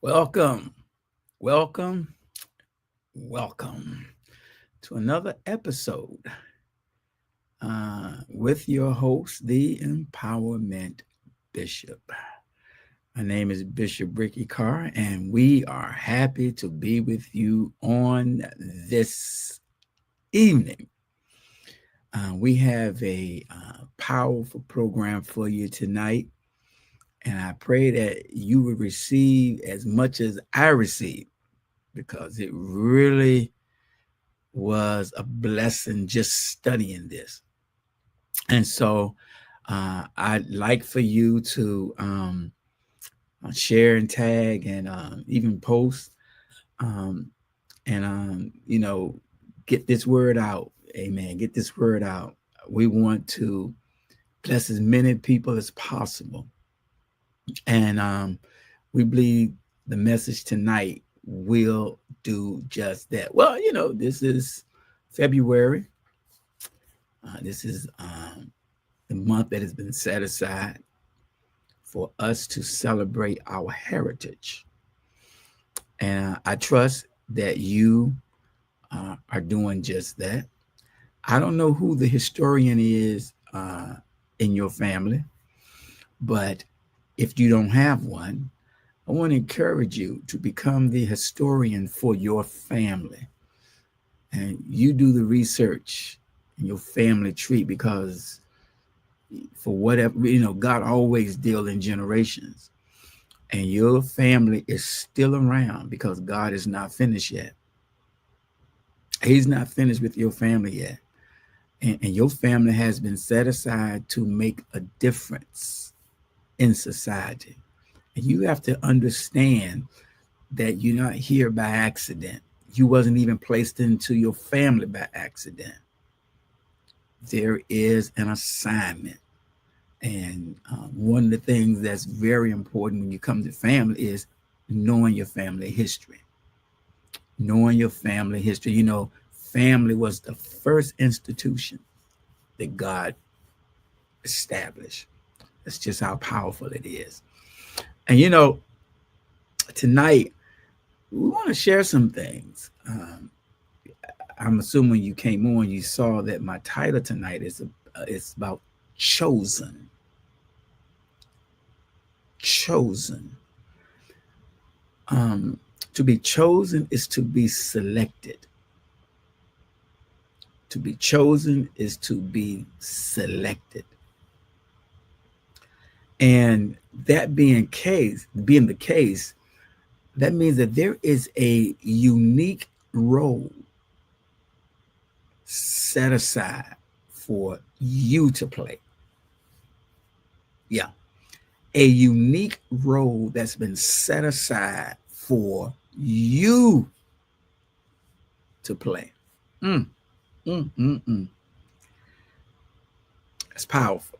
Welcome, welcome, welcome to another episode with your host, the Empowerment Bishop. My name is Bishop Ricky Carr, and we are happy to be with you on this evening. We have a powerful program for you tonight, and I pray that you will receive as much as I received because it really was a blessing just studying this. And so I'd like for you to share and tag and even post um, and, get this word out. Amen. Get this word out. We want to bless as many people as possible. And we believe the message tonight will do just that. Well, this is February. This is the month that has been set aside for us to celebrate our heritage. And I trust that you are doing just that. I don't know who the historian is in your family, but if you don't have one, I want to encourage you to become the historian for your family. And you do the research in your family tree because for whatever, God always deals in generations. And your family is still around because God is not finished yet. He's not finished with your family yet. And your family has been set aside to make a difference in society. And you have to understand that you're not here by accident. You wasn't even placed into your family by accident. There is an assignment. And one of the things that's very important when you come to family is knowing your family history. Knowing your family history. Family was the first institution that God established. That's just how powerful it is. And tonight we want to share some things. I'm assuming you came on, you saw that my title tonight is about chosen. Chosen. To be chosen is to be selected. To be chosen is to be selected. And that being the case, that means that there is a unique role set aside for you to play. Yeah. A unique role that's been set aside for you to play. Mm, mm, mm, mm. It's powerful.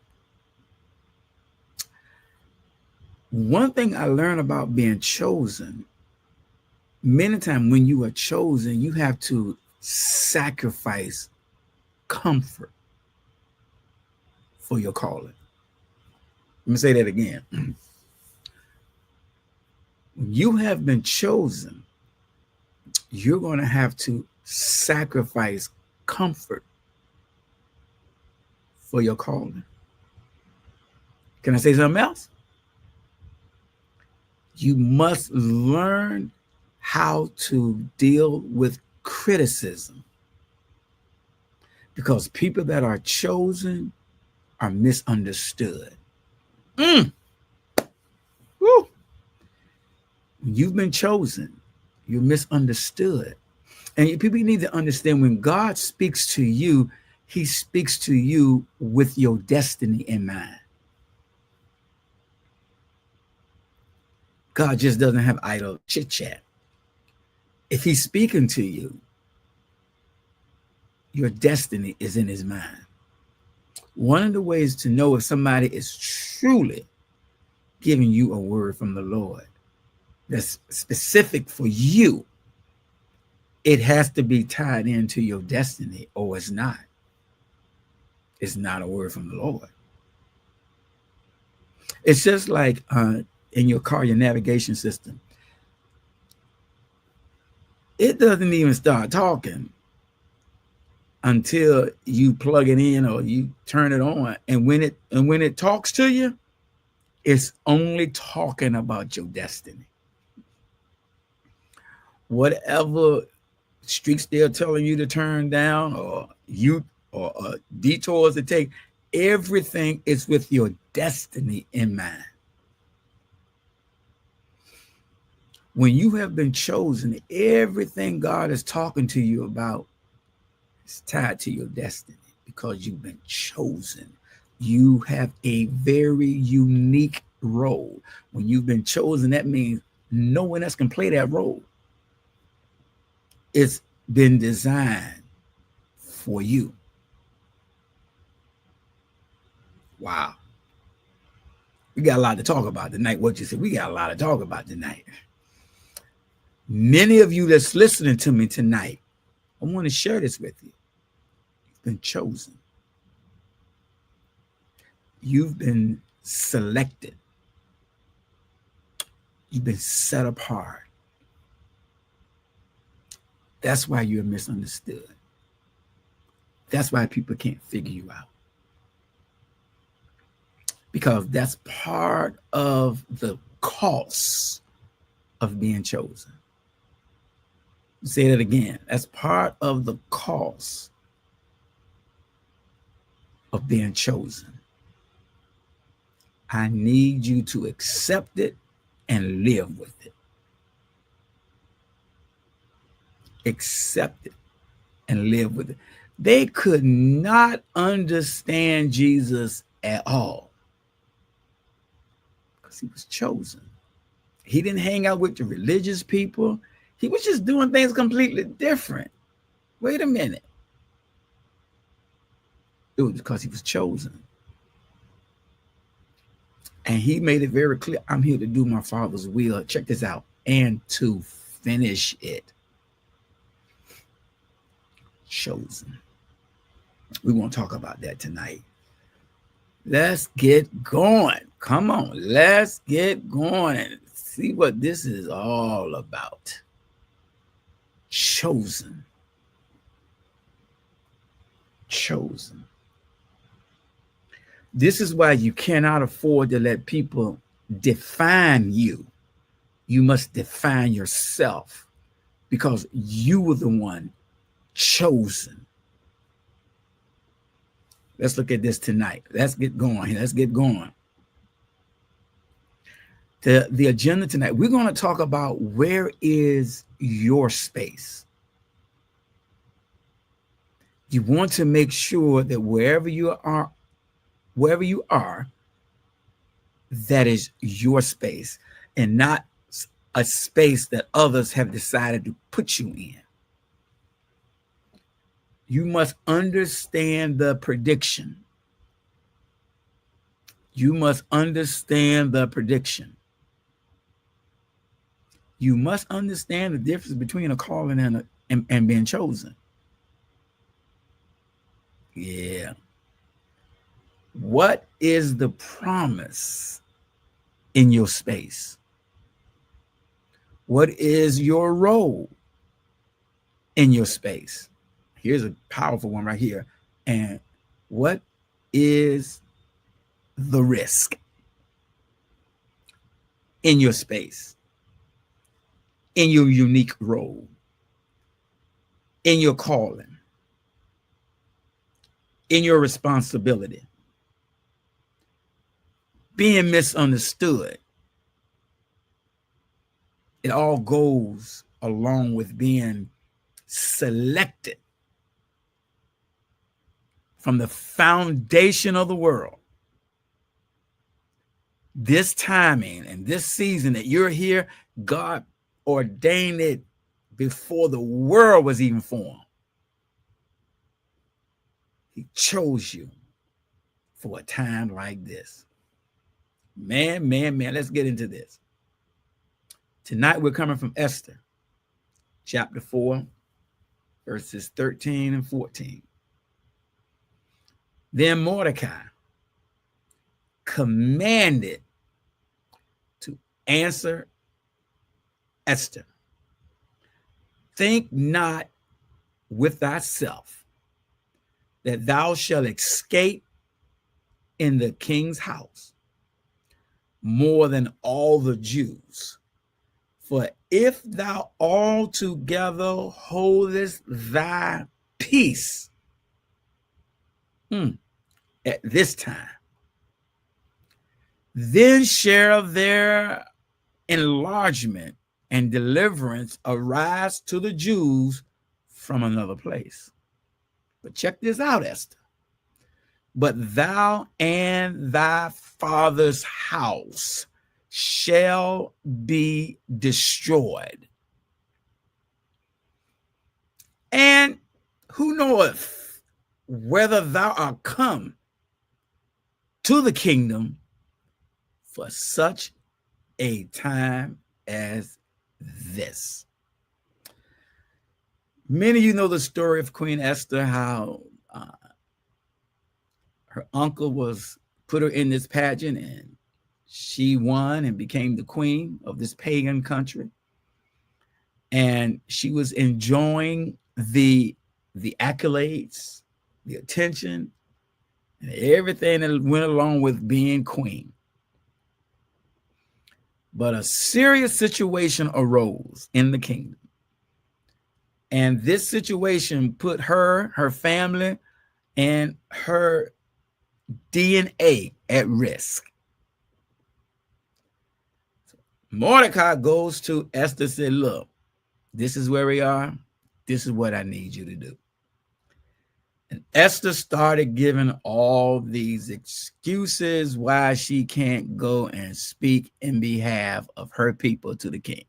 One thing I learned about being chosen, many times when you are chosen, you have to sacrifice comfort for your calling. Let me say that again. When you have been chosen, you're going to have to sacrifice comfort for your calling. Can I say something else? You must learn how to deal with criticism because people that are chosen are misunderstood. Mm. Woo. When you've been chosen, you're misunderstood. And people need to understand when God speaks to you, he speaks to you with your destiny in mind. God just doesn't have idle chit chat. If he's speaking to you, your destiny is in his mind. One of the ways to know if somebody is truly giving you a word from the Lord that's specific for you, it has to be tied into your destiny or it's not. It's not a word from the Lord. It's just like in your car, your navigation system. it doesn't even start talking until you plug it in or you turn it on. And when it talks to you, it's only talking about your destiny. Whatever streets they're telling you to turn down, or detours to take, everything is with your destiny in mind. When you have been chosen, everything God is talking to you about is tied to your destiny because you've been chosen. You have a very unique role. When you've been chosen, that means no one else can play that role. It's been designed for you. Wow. We got a lot to talk about tonight. What you said, we got a lot to talk about tonight. Many of you that's listening to me tonight, I want to share this with you. You've been chosen. You've been selected. You've been set apart. That's why you're misunderstood. That's why people can't figure you out. Because that's part of the cost of being chosen. Say that again. That's part of the cost of being chosen. I need you to accept it and live with it. Accept it and live with it. They could not understand Jesus at all because he was chosen. He didn't hang out with the religious people. He was just doing things completely different. Wait a minute. It was because he was chosen. And he made it very clear, I'm here to do my Father's will. Check this out. And to finish it. Chosen. We won't talk about that tonight. Let's get going. Come on. Let's get going and see what this is all about. Chosen. Chosen. This is why you cannot afford to let people define you. You must define yourself because you were the one chosen. Let's look at this tonight. Let's get going. Let's get going. The agenda tonight, we're going to talk about where is your space. You want to make sure that wherever you are, that is your space and not a space that others have decided to put you in. You must understand the prediction. You must understand the prediction. You must understand the difference between a calling and being chosen. Yeah. What is the promise in your space? What is your role in your space? Here's a powerful one right here. And what is the risk in your space, in your unique role, in your calling, in your responsibility? Being misunderstood. It all goes along with being selected from the foundation of the world. This timing and this season that you're here, God ordained it before the world was even formed. He chose you for a time like this. Man, let's get into this. Tonight we're coming from Esther, chapter 4, verses 13 and 14. Then Mordecai commanded to answer Esther, think not with thyself that thou shalt escape in the king's house more than all the Jews. For if thou altogether holdest thy peace at this time, then shall their enlargement and deliverance arise to the Jews from another place. But check this out, Esther. But thou and thy father's house shall be destroyed. And who knoweth whether thou art come to the kingdom for such a time as this? Many of you know the story of Queen Esther, how her uncle put her in this pageant and she won and became the queen of this pagan country. And she was enjoying the accolades, the attention, and everything that went along with being queen. But a serious situation arose in the kingdom. And this situation put her family, and her DNA at risk. Mordecai goes to Esther and said, look, this is where we are. This is what I need you to do. And Esther started giving all these excuses why she can't go and speak in behalf of her people to the king.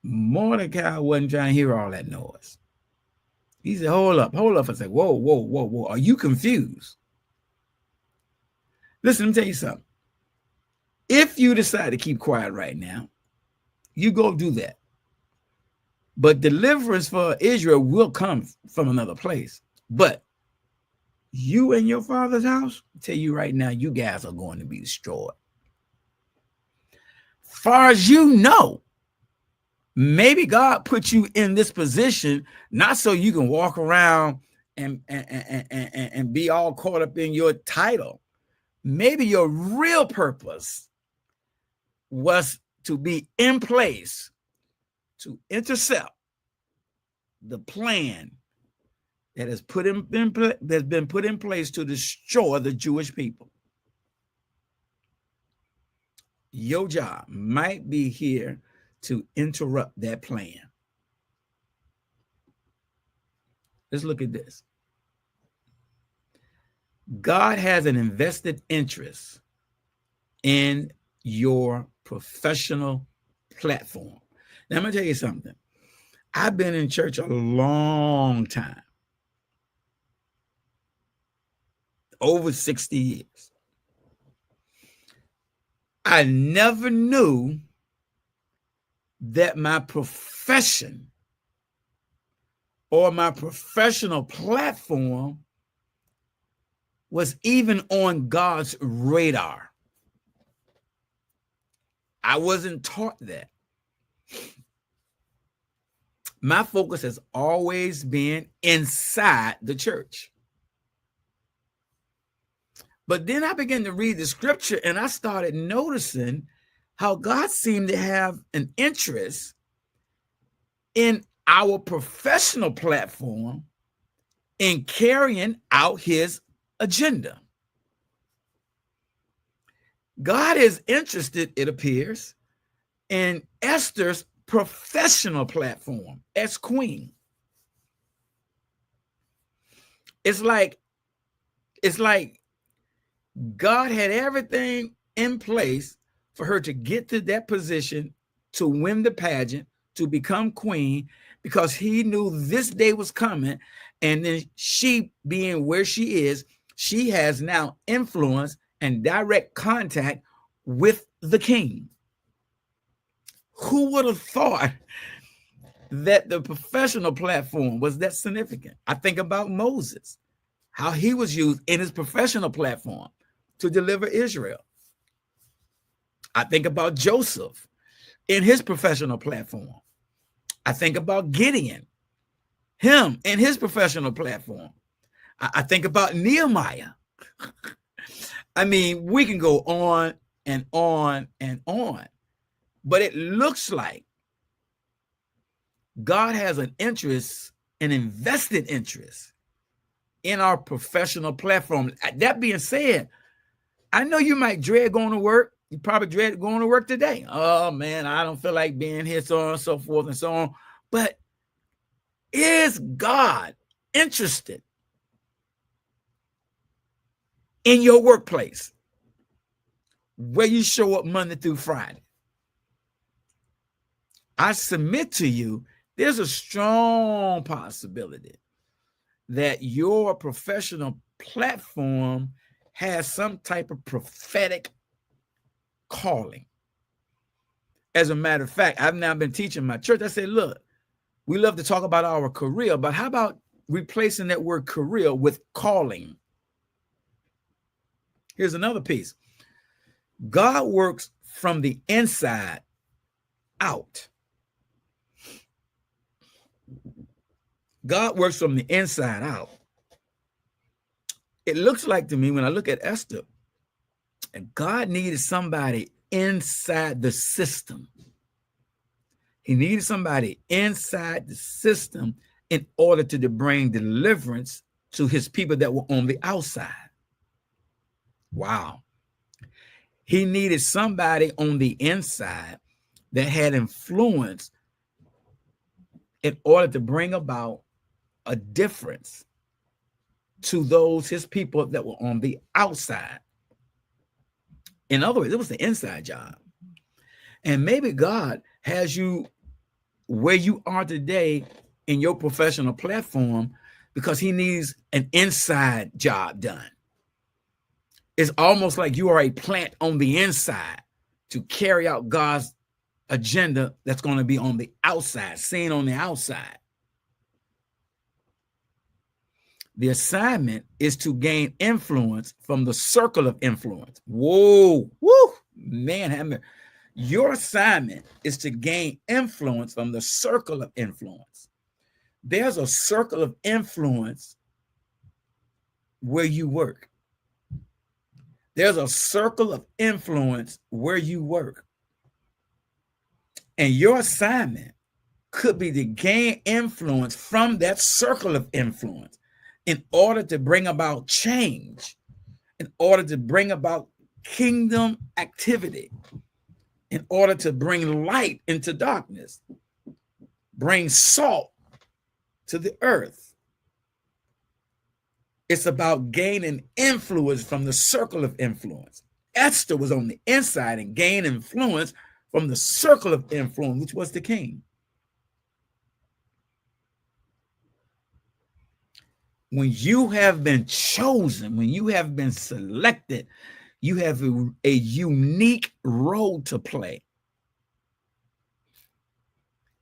Mordecai wasn't trying to hear all that noise. He said, hold up. I said, whoa. Are you confused? Listen, let me tell you something. If you decide to keep quiet right now, you go do that. But deliverance for Israel will come from another place. But you and your father's house, I tell you right now, you guys are going to be destroyed. Far as you know, maybe God put you in this position not so you can walk around and be all caught up in your title. Maybe your real purpose was to be in place to intercept the plan that has been put in place to destroy the Jewish people. Your job might be here to interrupt that plan. Let's look at this. God has an invested interest in your professional platform. Now, I'm going to tell you something. I've been in church a long time, over 60 years. I never knew that my profession or my professional platform was even on God's radar. I wasn't taught that. My focus has always been inside the church. But then I began to read the scripture and I started noticing how God seemed to have an interest in our professional platform in carrying out his agenda. God is interested, it appears, in Esther's professional platform as queen. It's like God had everything in place for her to get to that position, to win the pageant, to become queen, because he knew this day was coming. And then she, being where she is, she has now influence and direct contact with the king. Who would have thought that the professional platform was that significant? I think about Moses, how he was used in his professional platform to deliver Israel. I think about Joseph in his professional platform. I think about Gideon, him and his professional platform. I think about Nehemiah. I mean, we can go on and on and on, but it looks like God has an interest, an invested interest in our professional platform. That being said, I know you might dread going to work. You probably dread going to work today. Oh man, I don't feel like being here, so on and so forth and so on. But is God interested in your workplace where you show up Monday through Friday? I submit to you, there's a strong possibility that your professional platform has some type of prophetic calling. As a matter of fact, I've now been teaching my church. I said, look, we love to talk about our career, but how about replacing that word career with calling? Here's another piece. God works from the inside out. God works from the inside out. It looks like to me when I look at Esther, and God needed somebody inside the system. He needed somebody inside the system in order to bring deliverance to his people that were on the outside. Wow. He needed somebody on the inside that had influence in order to bring about a difference to those, his people that were on the outside. In other words, it was the inside job. And maybe God has you where you are today in your professional platform because he needs an inside job done. It's almost like you are a plant on the inside to carry out God's agenda that's going to be on the outside, seen on the outside. The assignment is to gain influence from the circle of influence. Whoa, woo, man, your assignment is to gain influence from the circle of influence. There's a circle of influence where you work. There's a circle of influence where you work. And your assignment could be to gain influence from that circle of influence in order to bring about change, in order to bring about kingdom activity, in order to bring light into darkness, bring salt to the earth. It's about gaining influence from the circle of influence. Esther was on the inside and gained influence from the circle of influence, which was the king. When you have been chosen, when you have been selected, you have a unique role to play.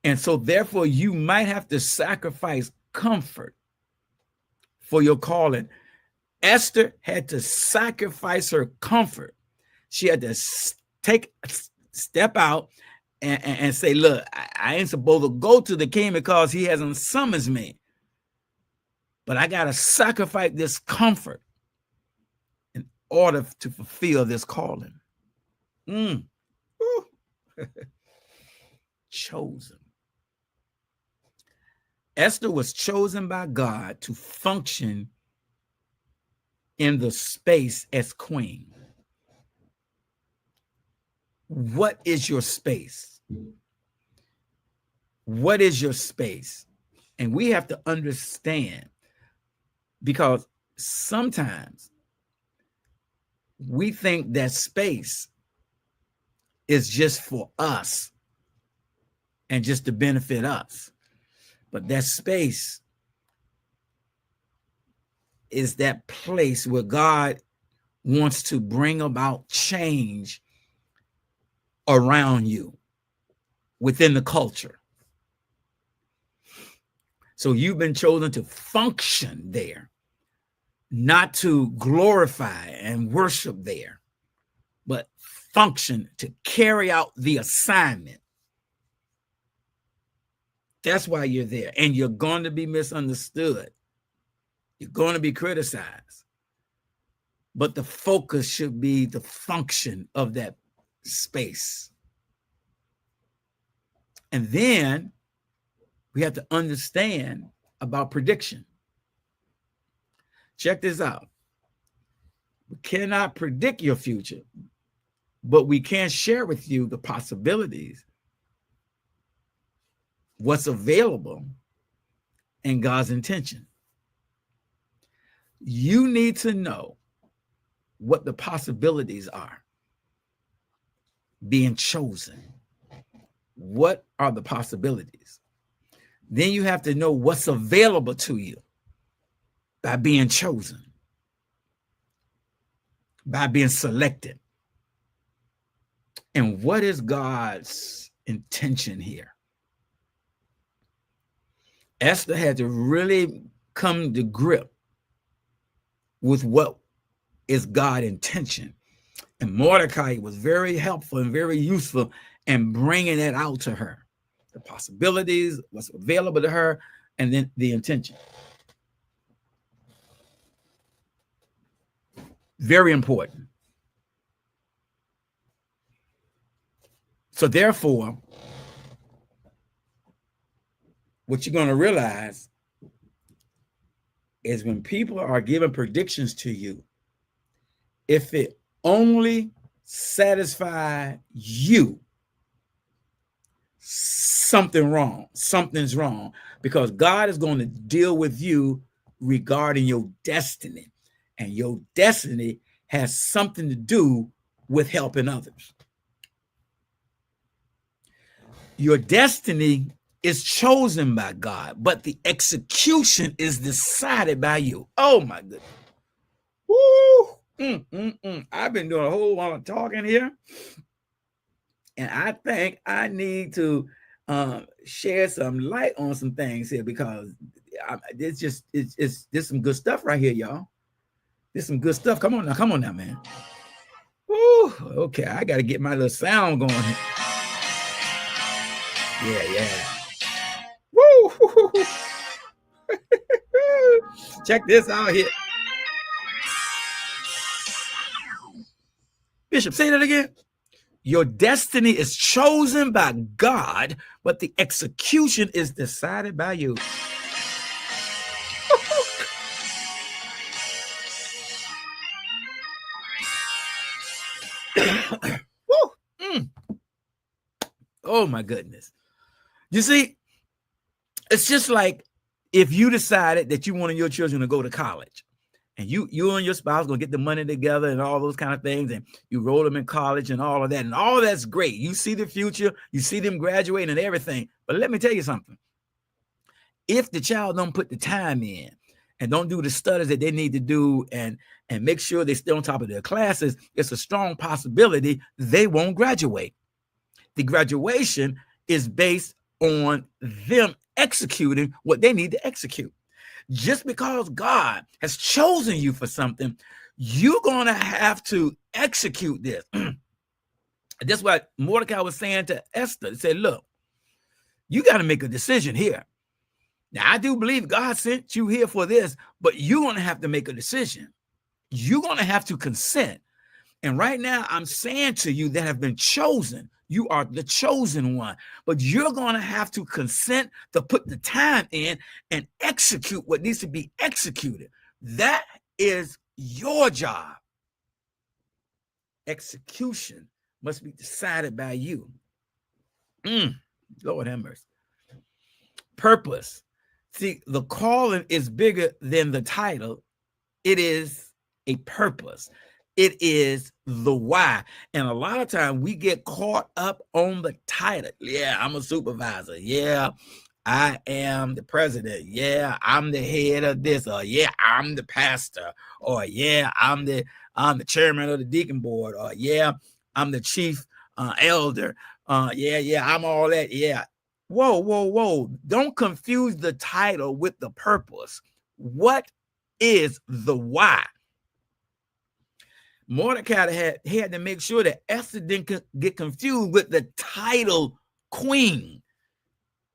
And so therefore you might have to sacrifice comfort for your calling. Esther had to sacrifice her comfort. She had to step out and say, look, I ain't supposed to go to the king because he hasn't summoned me. But I got to sacrifice this comfort in order to fulfill this calling. Chosen. Esther was chosen by God to function in the space as queen. What is your space? What is your space? And we have to understand, because sometimes we think that space is just for us and just to benefit us. But that space is that place where God wants to bring about change around you within the culture. So you've been chosen to function there, not to glorify and worship there, but function to carry out the assignment. That's why you're there. And you're going to be misunderstood. You're going to be criticized. But the focus should be the function of that space. And then we have to understand about prediction. Check this out. We cannot predict your future, but we can share with you the possibilities, what's available, and God's intention. You need to know what the possibilities are being chosen. What are the possibilities? Then you have to know what's available to you by being chosen, by being selected. And what is God's intention here? Esther had to really come to grip with what is God's intention. And Mordecai was very helpful and very useful in bringing it out to her. The possibilities, what's available to her, and then the intention. Very important. So therefore, what you're going to realize is when people are giving predictions to you, if it only satisfy you, something's wrong, because God is going to deal with you regarding your destiny, and your destiny has something to do with helping others. Your destiny is chosen by God, but the execution is decided by you. Oh my goodness. Woo! I've been doing a whole lot of talking here, and I think I need to share some light on some things here, because it's some good stuff right here, y'all. There's some good stuff. Come on now, man. Woo! Okay, I got to get my little sound going here. Yeah. Woo! Check this out here. Bishop, say that again. Your destiny is chosen by God, but the execution is decided by you. Oh my goodness. You see, it's just like if you decided that you wanted your children to go to college, and you and your spouse gonna get the money together and all those kind of things, and you roll them in college and all of that, and all that's great. You see the future, you see them graduating and everything. But let me tell you something. If the child don't put the time in and don't do the studies that they need to do and make sure they stay on top of their classes, it's a strong possibility they won't graduate. The graduation is based on them executing what they need to execute. Just because God has chosen you for something, you're going to have to execute this. That's what Mordecai was saying to Esther. He said, look, you got to make a decision here. Now, I do believe God sent you here for this, but you're going to have to make a decision. You're going to have to consent. And right now, I'm saying to you that have been chosen, you are the chosen one, but you're going to have to consent to put the time in and execute what needs to be executed. That is your job. Execution must be decided by you. Lord have mercy. Purpose. See, the calling is bigger than the title. It is a purpose. It is the why. And a lot of times we get caught up on the title. Yeah, I'm a supervisor. Yeah, I am the president. Yeah, I'm the head of this. Or yeah, I'm the pastor. Or yeah, I'm the chairman of the deacon board. Or yeah, I'm the chief elder. Yeah, I'm all that. Yeah. Whoa. Don't confuse the title with the purpose. What is the why? Mordecai had to make sure that Esther didn't get confused with the title queen.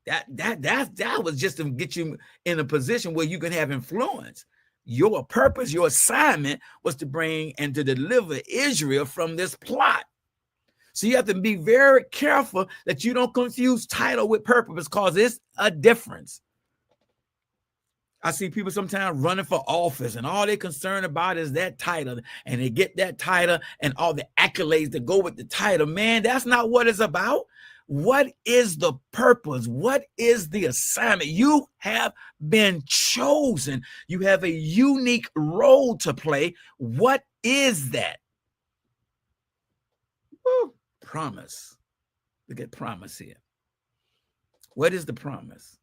That was just to get you in a position where you can have influence. Your purpose, your assignment was to bring and to deliver Israel from this plot. So you have to be very careful that you don't confuse title with purpose, because it's a difference. I see people sometimes running for office and all they're concerned about is that title, and they get that title and all the accolades that go with the title. Man, that's not what it's about. What is the purpose? What is the assignment? You have been chosen. You have a unique role to play. What is that? Woo. Promise. Look at promise here. What is the promise?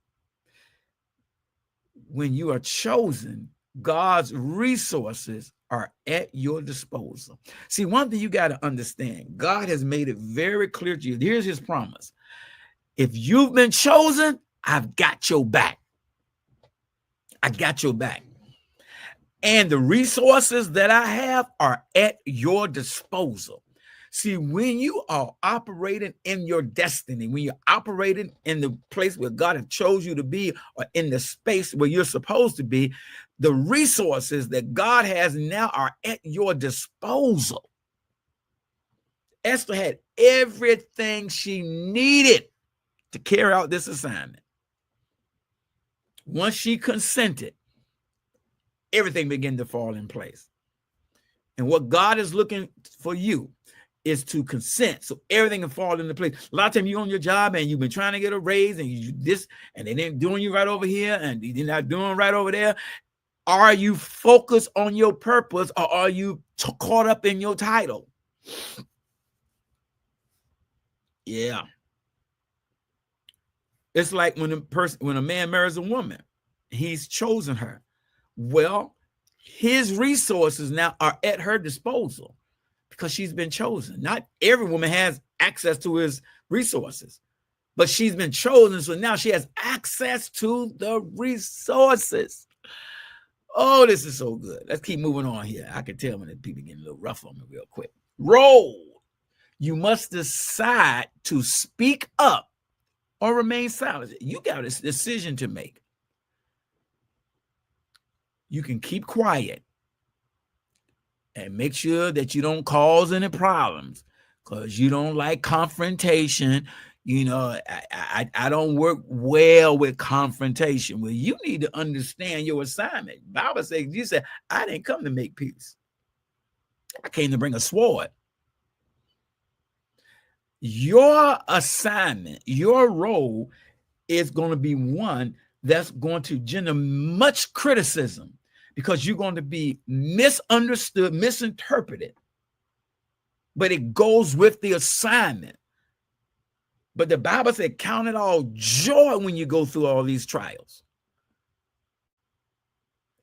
When you are chosen, God's resources are at your disposal. See, one thing you got to understand, God has made it very clear to you. Here's his promise. If you've been chosen, I've got your back. I got your back. And the resources that I have are at your disposal. See, when you are operating in your destiny, when you're operating in the place where God has chose you to be, or in the space where you're supposed to be, the resources that God has now are at your disposal. Esther had everything she needed to carry out this assignment. Once she consented, everything began to fall in place. And what God is looking for you is to consent, so everything can fall into place. A lot of times you're on your job and you've been trying to get a raise, and you this, and they ain't doing you right over here, and they're not doing right over there. Are you focused on your purpose, or are you caught up in your title? Yeah. It's like when a man marries a woman, he's chosen her. Well, his resources now are at her disposal because she's been chosen. Not every woman has access to his resources, but she's been chosen. So now she has access to the resources. Oh, this is so good. Let's keep moving on here. I can tell when the people getting a little rough on me real quick. Role. You must decide to speak up or remain silent. You got a decision to make. You can keep quiet and make sure that you don't cause any problems, because you don't like confrontation. You know, I don't work well with confrontation. Well, you need to understand your assignment. Bible says, you said, I didn't come to make peace. I came to bring a sword. Your assignment, your role is going to be one that's going to generate much criticism, because you're going to be misunderstood, misinterpreted. But it goes with the assignment. But the Bible said, count it all joy when you go through all these trials.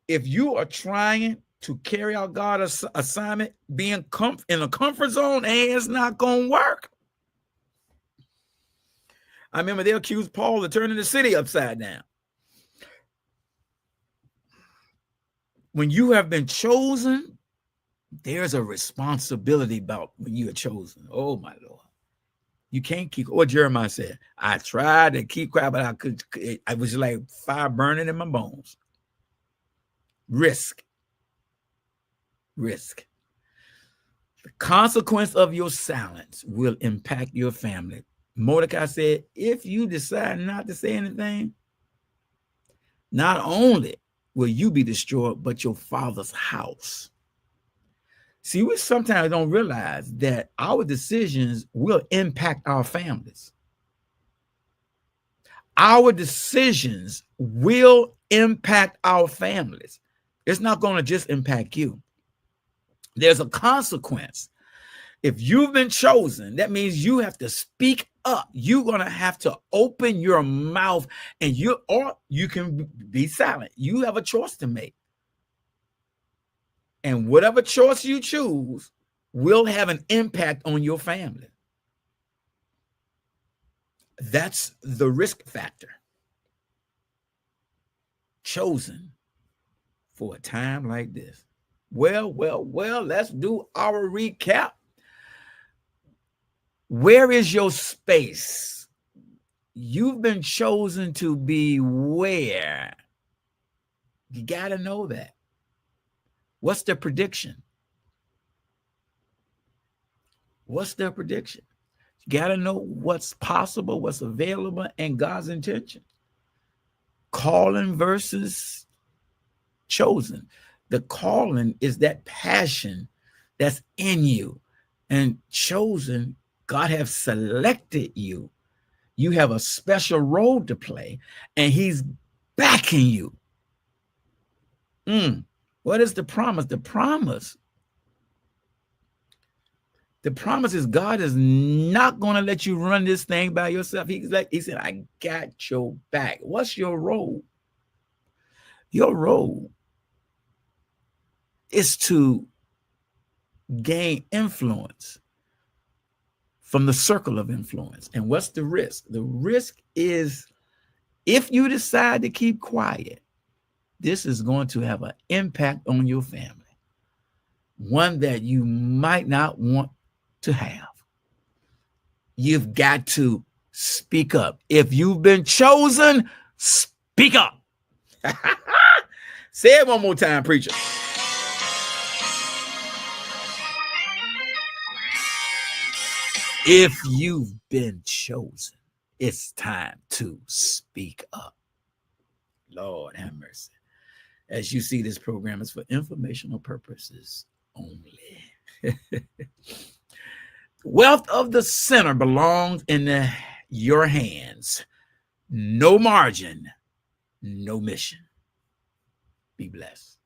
If you are trying to carry out God's assignment, being in a comfort zone, it's not going to work. I remember they accused Paul of turning the city upside down. When you have been chosen, there's a responsibility about when you are chosen. Oh, my Lord. You can't keep, what Jeremiah said, I tried to keep quiet, but I was like fire burning in my bones. Risk. The consequence of your silence will impact your family. Mordecai said, if you decide not to say anything, not only will you be destroyed, but your father's house. See, we sometimes don't realize that our decisions will impact our families. Our decisions will impact our families. It's not going to just impact you. There's a consequence. If you've been chosen, that means you have to speak up. You're going to have to open your mouth, and you can be silent. You have a choice to make. And whatever choice you choose will have an impact on your family. That's the risk factor. Chosen for a time like this. Well, let's do our recap. Where is your space? You've been chosen to be where? You got to know that. What's the prediction? What's their prediction? You got to know what's possible, what's available, and God's intention. Calling versus chosen. The calling is that passion that's in you, and chosen, God has selected you. You have a special role to play, and he's backing you. What is the promise? The promise is God is not going to let you run this thing by yourself. He said, I got your back. What's your role? Your role is to gain influence from the circle of influence. And what's the risk? The risk is if you decide to keep quiet, this is going to have an impact on your family, one that you might not want to have. You've got to speak up. If you've been chosen, speak up. Say it one more time, preacher. If you've been chosen, it's time to speak up. Lord have mercy. As you see, this program is for informational purposes only. Wealth of the sinner belongs in your hands. No margin, no mission. Be blessed.